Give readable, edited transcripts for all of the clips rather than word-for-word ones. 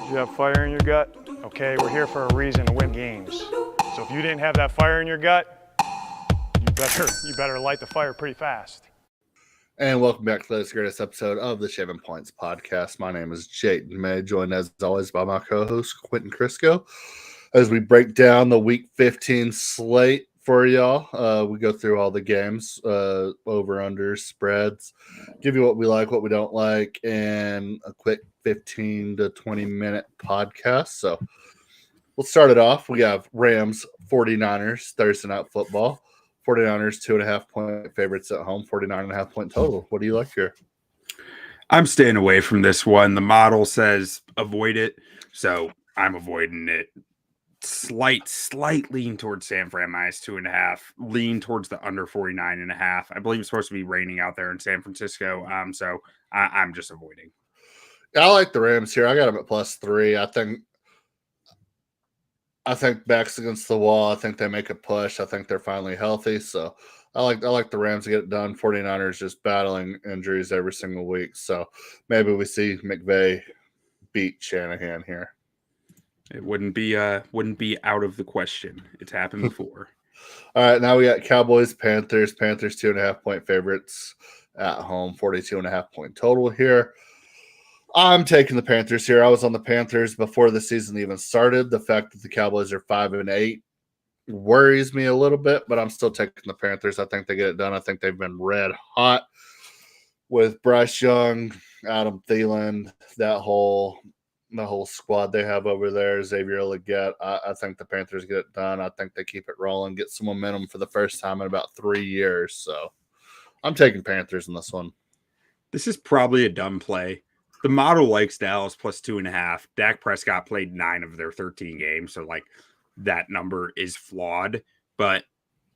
You have fire in your gut? Okay, we're here for a reason to win games. So if you didn't have that fire in your gut, you better light the fire pretty fast. And welcome back to this greatest episode of the Shaving Points podcast. My name is Jayden May, joined as always by my co-host Quentin Crisco. As we break down the Week 15 slate for y'all, we go through all the games, over-under, spreads, give you what we like, what we don't like, and a quick 15 to 20-minute podcast. So we'll start it off. We have Rams 49ers Thursday Night Football. 49ers 2.5-point favorites at home, 49.5-point total. What do you like here? I'm staying away from this one. The model says avoid it, so I'm avoiding it. Slight lean towards San Fran minus 2.5, lean towards the under 49.5. I believe it's supposed to be raining out there in San Francisco, so I'm just avoiding. I like the Rams here. I got them at +3. I think backs against the wall. I think they make a push. I think they're finally healthy. So I like the Rams to get it done. 49ers just battling injuries every single week. So maybe we see McVay beat Shanahan here. It wouldn't be out of the question. It's happened before. All right, now we got Cowboys, Panthers. Panthers 2.5-point favorites at home, 42.5-point total here. I'm taking the Panthers here. I was on the Panthers before the season even started. The fact that the Cowboys are 5-8 worries me a little bit, but I'm still taking the Panthers. I think they get it done. I think they've been red hot with Bryce Young, Adam Thielen, the whole squad they have over there, Xavier Legette. I think the Panthers get it done. I think they keep it rolling, get some momentum for the first time in about 3 years. So I'm taking Panthers in this one. This is probably a dumb play. The model likes Dallas +2.5. Dak Prescott played 9 of their 13 games, so that number is flawed. But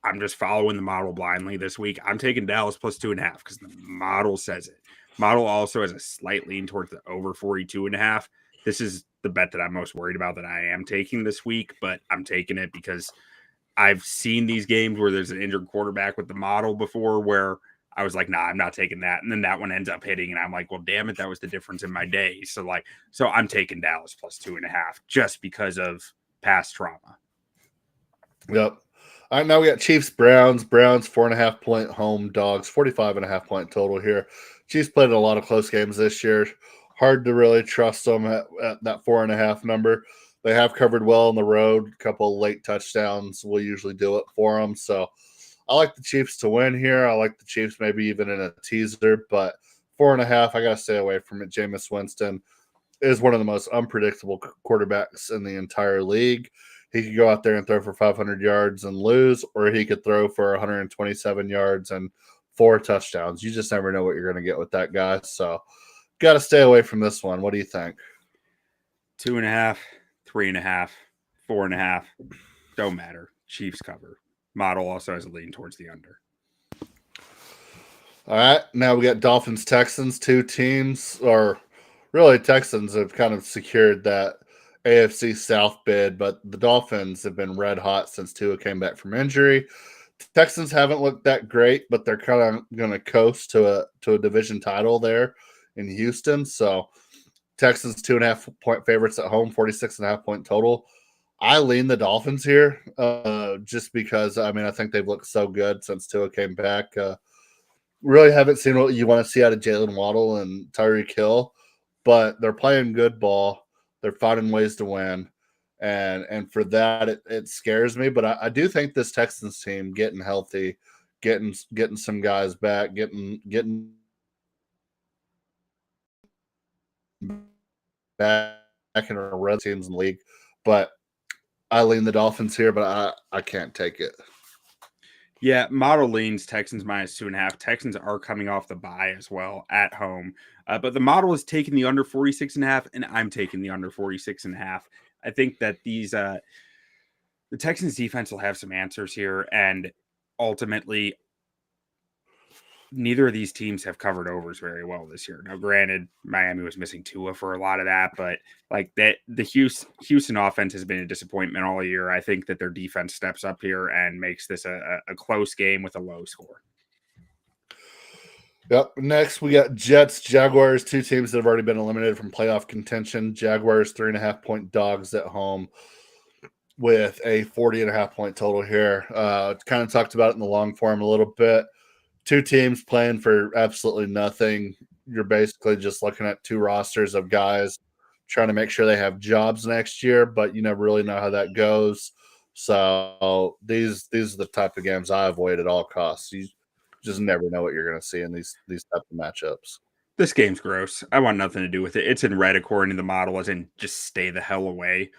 I'm just following the model blindly this week. I'm taking Dallas +2.5 because the model says it. Model also has a slight lean towards the over 42.5. This is the bet that I'm most worried about that I am taking this week, but I'm taking it because I've seen these games where there's an injured quarterback with the model before where I was like, nah, I'm not taking that. And then that one ends up hitting. And I'm like, well, damn it. That was the difference in my day. So I'm taking Dallas +2.5 just because of past trauma. Yep. All right, now we got Chiefs, Browns. Browns 4.5-point home dogs, 45.5-point total here. Chiefs played a lot of close games this year. Hard to really trust them at that 4.5 number. They have covered well on the road. A couple of late touchdowns will usually do it for them. So I like the Chiefs to win here. I like the Chiefs maybe even in a teaser, but 4.5, I got to stay away from it. Jameis Winston is one of the most unpredictable quarterbacks in the entire league. He could go out there and throw for 500 yards and lose, or he could throw for 127 yards and 4 touchdowns. You just never know what you're going to get with that guy. So got to stay away from this one. What do you think? 2.5, 3.5, 4.5. Don't matter. Chiefs cover. Model also has a lean towards the under. All right. Now we got Dolphins, Texans, 2 teams, or really Texans have kind of secured that AFC South bid, but the Dolphins have been red hot since Tua came back from injury. Texans haven't looked that great, but they're kind of going to coast to a division title there in Houston. So Texans 2.5-point favorites at home, 46.5-point total. I lean the Dolphins here just because, I think they've looked so good since Tua came back. Really haven't seen what you want to see out of Jalen Waddle and Tyreek Hill, but they're playing good ball. They're finding ways to win. And for that, it scares me. But I do think this Texans team getting healthy, getting some guys back, getting back in a red teams in the league. But I lean the Dolphins here, but I can't take it. Yeah, model leans Texans -2.5. Texans are coming off the bye as well at home. But the model is taking the under 46.5, and I'm taking the under 46.5. I think that the Texans defense will have some answers here, and ultimately neither of these teams have covered overs very well this year. Now, granted, Miami was missing Tua for a lot of that, but the Houston offense has been a disappointment all year. I think that their defense steps up here and makes this a close game with a low score. Yep. Next, we got Jets, Jaguars, two teams that have already been eliminated from playoff contention. Jaguars, 3.5-point dogs at home with a 40.5-point total here. Kind of talked about it in the long form a little bit. Two teams playing for absolutely nothing. You're basically just looking at two rosters of guys trying to make sure they have jobs next year, but you never really know how that goes. So these are the type of games I avoid at all costs. You just never know what you're going to see in these type of matchups. This game's gross. I want nothing to do with it. It's in red according to the model, as in just stay the hell away.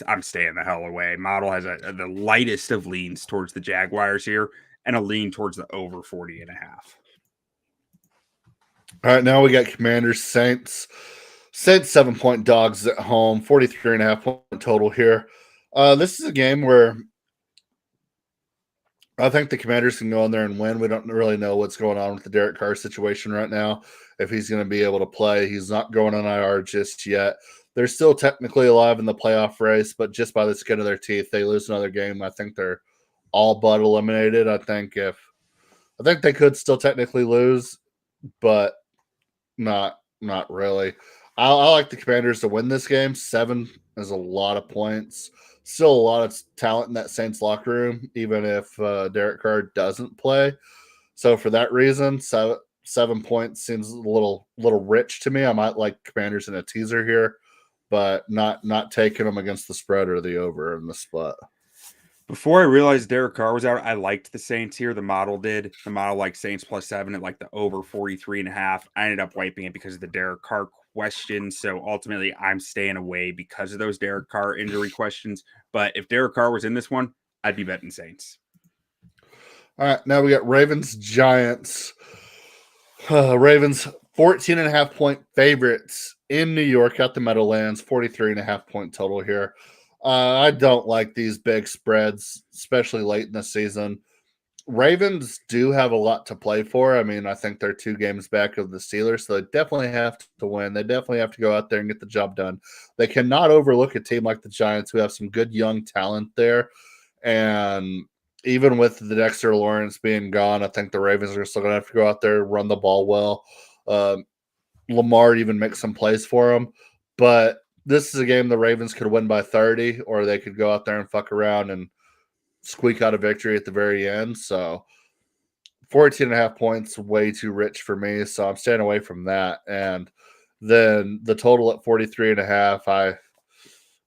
I'm staying the hell away. Model has the lightest of leans towards the Jaguars here and a lean towards the over 40.5. All right, now we got Commanders, Saints. Saints 7-point dogs at home, 43.5-point total here. This is a game where I think the Commanders can go in there and win. We don't really know what's going on with the Derek Carr situation right now, if he's going to be able to play. He's not going on IR just yet. They're still technically alive in the playoff race, but just by the skin of their teeth, they lose another game. I think they're all but eliminated. I think they could still technically lose, but not really. I like the Commanders to win this game. 7 is a lot of points. Still a lot of talent in that Saints locker room, even if Derek Carr doesn't play. So for that reason, 7 points seems a little rich to me. I might like Commanders in a teaser here, but not taking them against the spread or the over in the spot. Before I realized Derek Carr was out, I liked the Saints here. The model did. The model liked Saints +7 at like the over 43.5. I ended up wiping it because of the Derek Carr question. So ultimately, I'm staying away because of those Derek Carr injury questions. But if Derek Carr was in this one, I'd be betting Saints. All right, now we got Ravens, Giants. Ravens 14.5-point favorites in New York at the Meadowlands, 43.5-point total here. I don't like these big spreads, especially late in the season. Ravens do have a lot to play for. I mean, I think they're 2 games back of the Steelers, so they definitely have to win. They definitely have to go out there and get the job done. They cannot overlook a team like the Giants, who have some good young talent there. And even with the Dexter Lawrence being gone, I think the Ravens are still going to have to go out there, run the ball well. Lamar even make some plays for them. But this is a game the Ravens could win by 30, or they could go out there and fuck around and squeak out a victory at the very end. So 14.5 points, way too rich for me. So I'm staying away from that. And then the total at 43.5,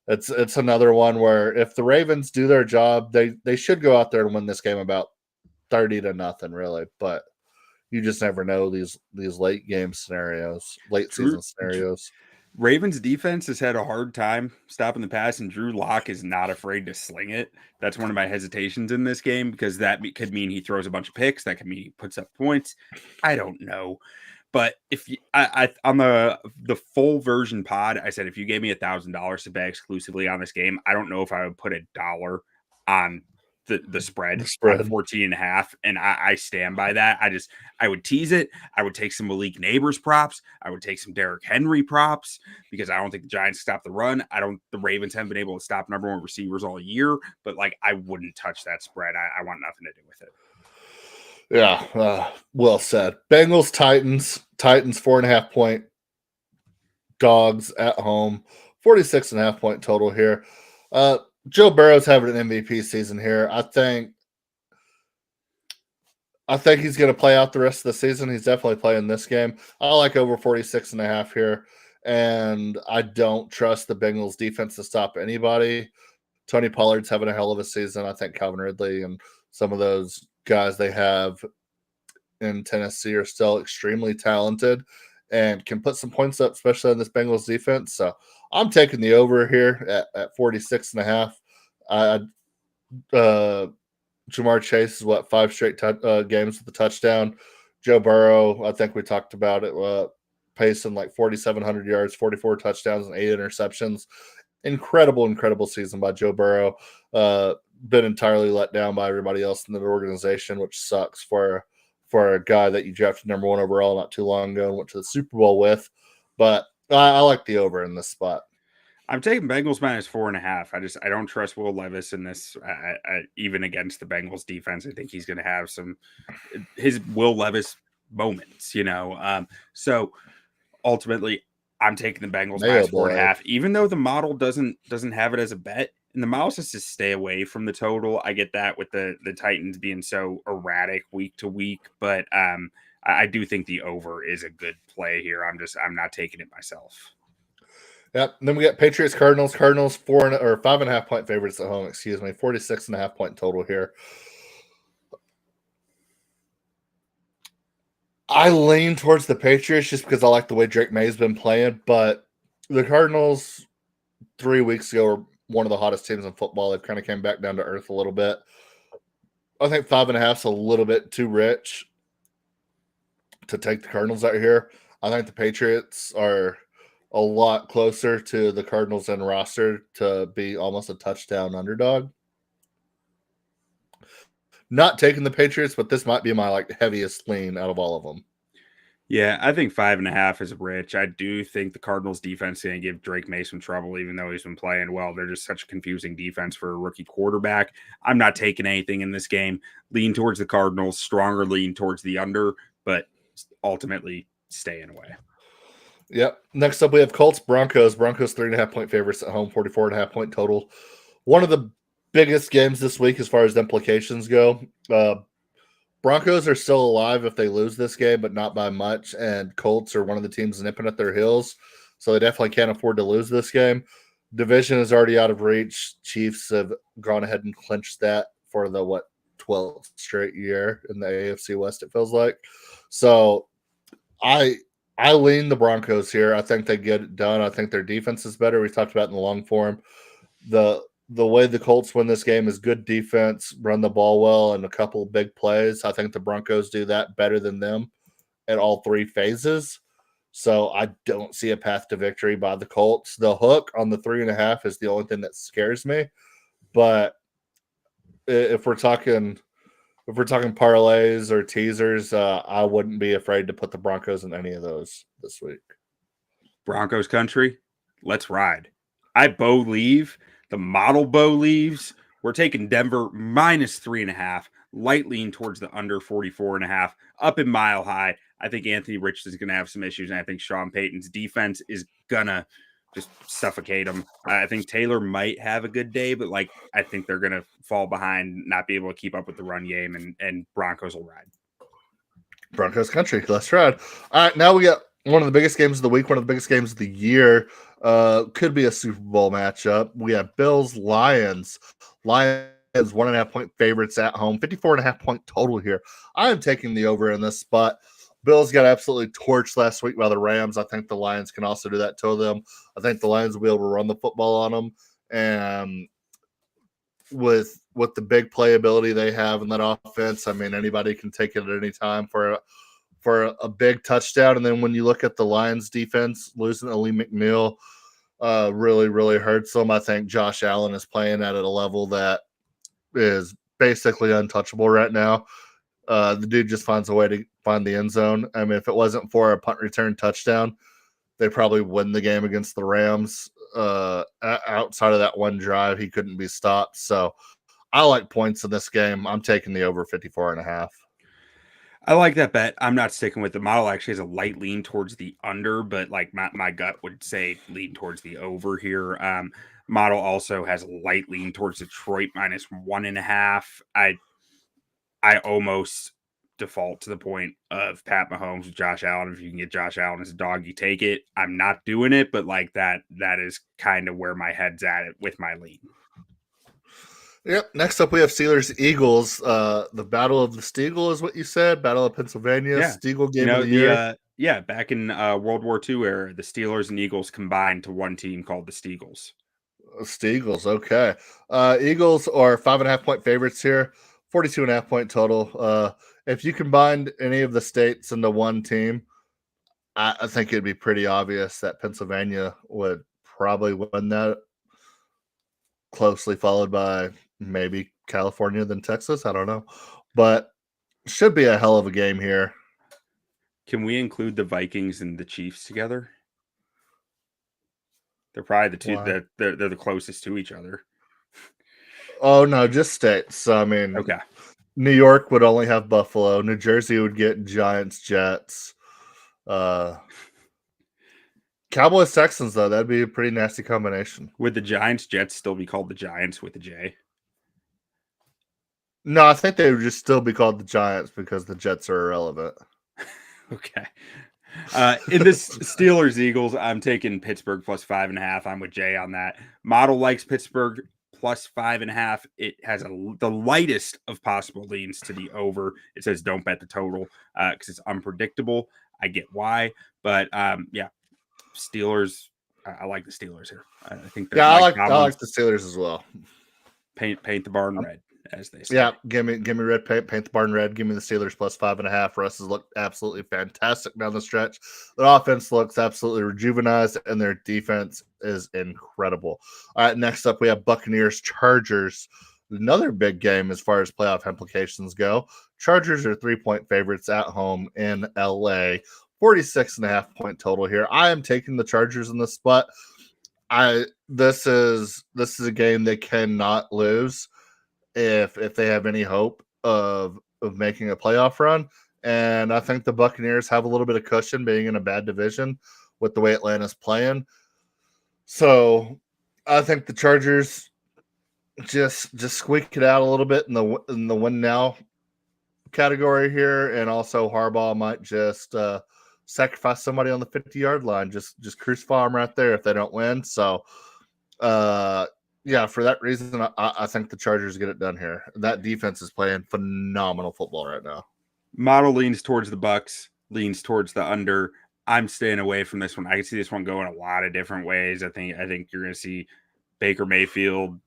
it's another one where if the Ravens do their job, they should go out there and win this game about 30-0, really. But you just never know these late game scenarios, late season scenarios. Ravens defense has had a hard time stopping the pass, and Drew Lock is not afraid to sling it. That's one of my hesitations in this game, because that could mean he throws a bunch of picks. That could mean he puts up points. I don't know. But if you, I on the full version pod, I said if you gave me $1,000 to bet exclusively on this game, I don't know if I would put $1 on the spread, on 14.5, and I stand by that. I would tease it. I would take some Malik Neighbors props. I would take some Derrick Henry props, because I don't think the Giants stop the run. The Ravens haven't been able to stop number 1 receivers all year, but like I wouldn't touch that spread. I want nothing to do with it. Yeah, well said. Bengals, Titans 4.5-point dogs at home, 46.5-point total here. Joe Burrow's having an MVP season here. I think he's going to play out the rest of the season. He's definitely playing this game. I like over 46.5 here, and I don't trust the Bengals defense to stop anybody. Tony Pollard's having a hell of a season. I think Calvin Ridley and some of those guys they have in Tennessee are still extremely talented and can put some points up, especially in this Bengals defense. So I'm taking the over here at 46.5. Jamar Chase is 5 straight games with a touchdown. Joe Burrow, I think we talked about it, pacing like 4,700 yards, 44 touchdowns, and 8 interceptions. Incredible season by Joe Burrow. Been entirely let down by everybody else in the organization, which sucks for a guy that you drafted number 1 overall not too long ago and went to the Super Bowl with. But I like the over in this spot. I'm taking Bengals -4.5. I don't trust Will Levis in this, even against the Bengals defense. I think he's going to have his Will Levis moments, So ultimately, I'm taking the Bengals Mayo minus 4.5, boy. even though the model doesn't have it as a bet. And the model says to stay away from the total. I get that with the Titans being so erratic week to week, but I do think the over is a good play here. I'm not taking it myself. Yep. And then we got Patriots, Cardinals. Cardinals 5.5 point favorites at home. 46.5 point total here. I lean towards the Patriots just because I like the way Drake May's been playing, but the Cardinals 3 weeks ago were one of the hottest teams in football. They've kind of came back down to earth a little bit. I think 5.5 is a little bit too rich to take the Cardinals out here. I think the Patriots are a lot closer to the Cardinals in roster to be almost a touchdown underdog. Not taking the Patriots, but this might be my heaviest lean out of all of them. Yeah, I think 5.5 is rich. I do think the Cardinals defense is going to give Drake May some trouble, even though he's been playing well. They're just such a confusing defense for a rookie quarterback. I'm not taking anything in this game. Lean towards the Cardinals, stronger lean towards the under, but ultimately staying away. Yep. Next up, we have Colts, Broncos. Broncos 3.5 point favorites at home, 44.5 point total. One of the biggest games this week as far as implications go. Broncos are still alive if they lose this game, but not by much. And Colts are one of the teams nipping at their heels, so they definitely can't afford to lose this game. Division is already out of reach. Chiefs have gone ahead and clinched that for the 12th straight year in the AFC West, it feels like. So I lean the Broncos here. I think they get it done. I think their defense is better. We talked about in the long form. The way the Colts win this game is good defense, run the ball well, and a couple of big plays. I think the Broncos do that better than them at all three phases. So I don't see a path to victory by the Colts. The hook on the 3.5 is the only thing that scares me. But if we're talking parlays or teasers, I wouldn't be afraid to put the Broncos in any of those this week. Broncos country, let's ride. I believe the model believes we're taking Denver minus 3.5, light lean towards the under 44.5, up in Mile High. I think Anthony Richardson is going to have some issues, and I think Sean Payton's defense is going to just suffocate him. I think Taylor might have a good day, but I think they're going to fall behind, not be able to keep up with the run game, and Broncos will ride. Broncos country, let's ride. All right, now we got one of the biggest games of the week, one of the biggest games of the year. Could be a Super Bowl matchup. We have Bills, Lions. Lions 1.5 point favorites at home, 54.5 point total here. I am taking the over in this spot. Bills got absolutely torched last week by the Rams. I think the Lions can also do that to them. I think the Lions will be able to run the football on them. And with the big playability they have in that offense, I mean, anybody can take it at any time for a big touchdown. And then when you look at the Lions defense, losing Ali McNeil really, really hurts them. I think Josh Allen is playing at a level that is basically untouchable right now. The dude just finds a way to find the end zone. I mean, if it wasn't for a punt return touchdown, they probably win the game against the Rams. Outside of that one drive, he couldn't be stopped. So I like points in this game. I'm taking the over 54.5. I like that bet. I'm not sticking with the model. Actually has a light lean towards the under, but my gut would say lean towards the over here. Model also has a light lean towards Detroit minus 1.5. I almost default to the point of Pat Mahomes with Josh Allen. If you can get Josh Allen as a dog, you take it. I'm not doing it, but that is kind of where my head's at with my lean. Yep. Next up, we have Steelers Eagles. The Battle of the Steagle is what you said. Battle of Pennsylvania. Yeah. Steagle game of the year. Back in World War II era, the Steelers and Eagles combined to one team called the Steagles. Steagles. Okay. Eagles are 5.5 point favorites here. 42.5 point total. If you combined any of the states into one team, I think it'd be pretty obvious that Pennsylvania would probably win that. Closely followed by maybe California, then Texas. I don't know. But should be a hell of a game here. Can we include the Vikings and the Chiefs together? They're probably the two that they're the closest to each other. Oh no, just states. I mean, okay. New York would only have Buffalo. New Jersey would get Giants, Jets. Cowboys, Texans, though, that'd be a pretty nasty combination. Would the Giants, Jets still be called the Giants with a J? No, I think they would just still be called the Giants because the Jets are irrelevant. Okay. In this Steelers Eagles, I'm taking Pittsburgh plus 5.5. I'm with Jay on that. Model likes Pittsburgh plus 5.5. It has the lightest of possible leans to the over. It says don't bet the total because it's unpredictable. I get why, but yeah, Steelers. I like the Steelers here. I think that I like the Steelers as well. Paint the barn red, as they say. Yeah, give me red paint the barn red. Give me the Steelers plus 5.5. Russ has looked absolutely fantastic down the stretch. Their offense looks absolutely rejuvenated, and their defense is incredible. All right, next up we have Buccaneers Chargers. Another big game as far as playoff implications go. Chargers are 3-point favorites at home in LA. 46.5 point total here. I am taking the Chargers in this spot. This is a game they cannot lose if they have any hope of making a playoff run. And I think the Buccaneers have a little bit of cushion being in a bad division with the way Atlanta's playing. So I think the Chargers just squeak it out a little bit in the win now category here, and also Harbaugh might just sacrifice somebody on the 50-yard line, just crucify them right there if they don't win. So, yeah, for that reason, I think the Chargers get it done here. That defense is playing phenomenal football right now. Model leans towards the Bucks, leans towards the under. I'm staying away from this one. I can see this one going a lot of different ways. I think you're going to see Baker Mayfield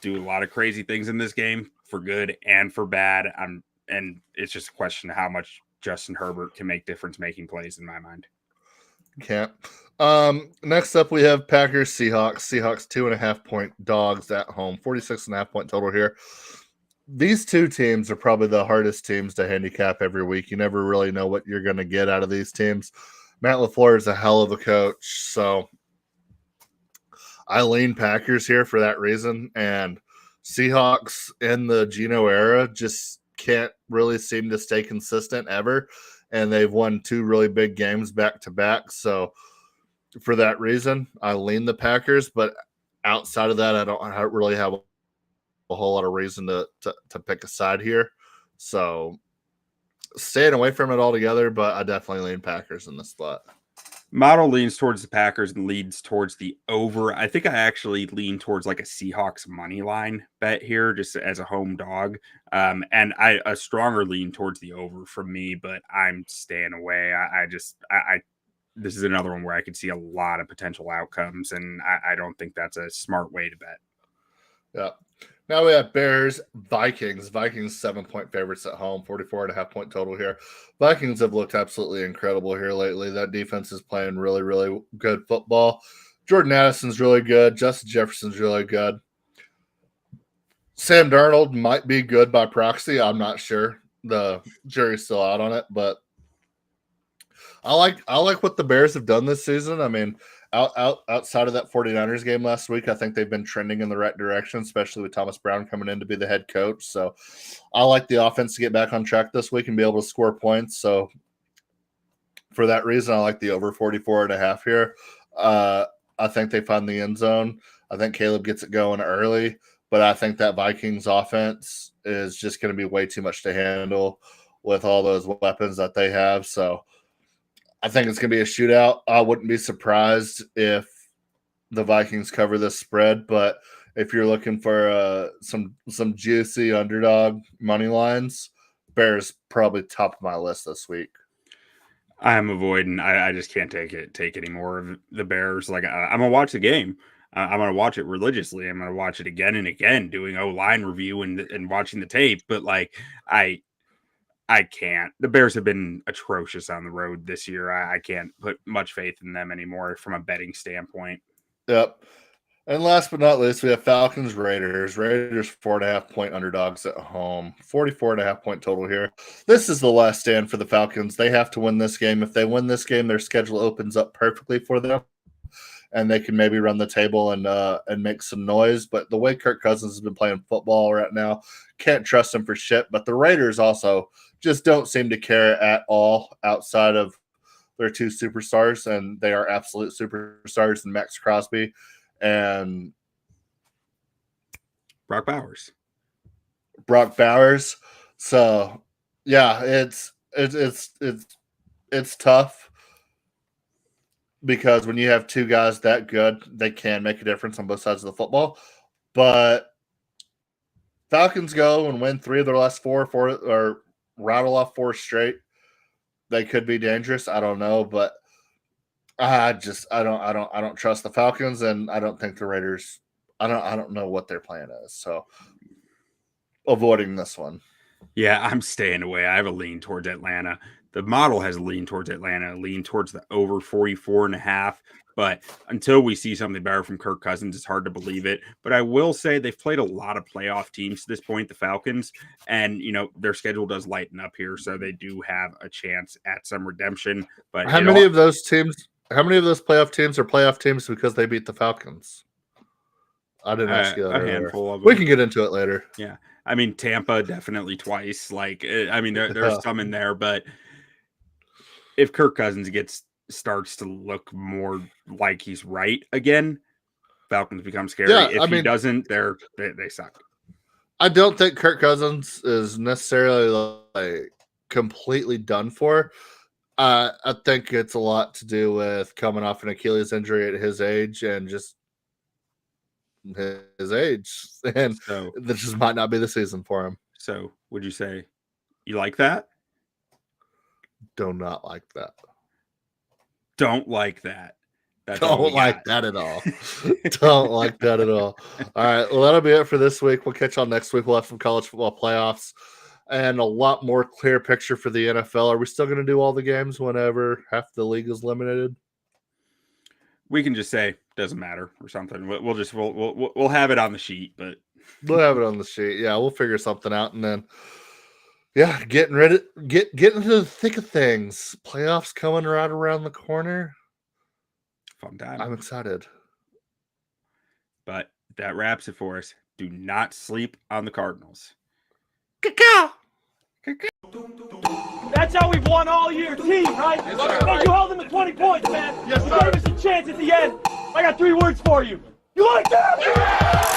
do a lot of crazy things in this game for good and for bad. And it's just a question of how much Justin Herbert can make difference-making plays in my mind. Can't. Next up, we have Packers Seahawks. Seahawks 2.5 point dogs at home. 46.5 point total here. These two teams are probably the hardest teams to handicap every week. You never really know what you're going to get out of these teams. Matt LaFleur is a hell of a coach, so I lean Packers here for that reason. And Seahawks in the Geno era just can't really seem to stay consistent ever. And they've won two really big games back to back. So for that reason, I lean the Packers. But outside of that, I don't really have a whole lot of reason to pick a side here. So staying away from it altogether, but I definitely lean Packers in this spot. Model leans towards the Packers and leads towards the over. I think I actually lean towards like a Seahawks money line bet here, just as a home dog. And a stronger lean towards the over from me, but I'm staying away. This is another one where I could see a lot of potential outcomes, and I don't think that's a smart way to bet. Yeah. Now we have Bears, Vikings. Vikings 7-point favorites at home, 44.5 point total here. Vikings have looked absolutely incredible here lately. That defense is playing really, really good football. Jordan Addison's really good. Justin Jefferson's really good. Sam Darnold might be good by proxy. I'm not sure. The jury's still out on it, but I like what the Bears have done this season. I mean, outside of that 49ers game last week, I think they've been trending in the right direction, especially with Thomas Brown coming in to be the head coach. So I like the offense to get back on track this week and be able to score points. So for that reason, I like the over 44.5 here. I think they find the end zone. I think Caleb gets it going early, but I think that Vikings offense is just going to be way too much to handle with all those weapons that they have. So I think it's going to be a shootout. I wouldn't be surprised if the Vikings cover this spread, but if you're looking for some juicy underdog money lines, Bears probably top of my list this week. I'm avoiding. I just can't take any more of the Bears. Like I'm gonna watch the game. I'm gonna watch it religiously. I'm gonna watch it again and again, doing O-line review and watching the tape. But like I can't. The Bears have been atrocious on the road this year. I can't put much faith in them anymore from a betting standpoint. Yep. And last but not least, we have Falcons Raiders. Raiders 4.5 point underdogs at home. 44.5 point total here. This is the last stand for the Falcons. They have to win this game. If they win this game, their schedule opens up perfectly for them. and they can maybe run the table and make some noise. But the way Kirk Cousins has been playing football right now, can't trust him for shit. But the Raiders also just don't seem to care at all outside of their two superstars, and they are absolute superstars in Max Crosby and Brock Bowers. So yeah, it's tough because when you have two guys that good, they can make a difference on both sides of the football. But Falcons go and win 3 of their last 4 or rattle off 4 straight. They could be dangerous. I don't know, but I don't trust the Falcons, and I don't think the Raiders. I don't know what their plan is. So avoiding this one. Yeah, I'm staying away. I have a lean towards Atlanta. The model has a lean towards Atlanta, a lean towards the over 44.5. But until we see something better from Kirk Cousins, it's hard to believe it. But I will say they've played a lot of playoff teams to this point, the Falcons, and their schedule does lighten up here, so they do have a chance at some redemption. But how many of those playoff teams are playoff teams because they beat the Falcons? I didn't ask you that earlier. Handful of them. We can get into it later. Yeah. I mean, Tampa definitely twice. There's some in there, but if Kirk Cousins starts to look more like he's right again, Falcons become scary. Yeah, if he doesn't, they suck. I don't think Kirk Cousins is necessarily completely done for. I think it's a lot to do with coming off an Achilles injury at his age and just his age, and so this just might not be the season for him. So would you say you like that? Do not like that. Don't like that. Don't like that at all. Don't like that at all. All right, well, that'll be it for this week. We'll catch y'all next week. We'll have some college football playoffs and a lot more clear picture for the NFL. Are we still going to do all the games whenever half the league is eliminated? We can just say doesn't matter or something. We'll have it on the sheet, but we'll have it on the sheet. Yeah, we'll figure something out, and then get into the thick of things. Playoffs coming right around the corner. Fun time. I'm excited. But that wraps it for us. Do not sleep on the Cardinals. Cacao. That's how we've won all year, team, right? Hey, you held them to 20 points, man. Yes, you sir. gave us a chance at the end. I got 3 words for you. You like that? Yeah!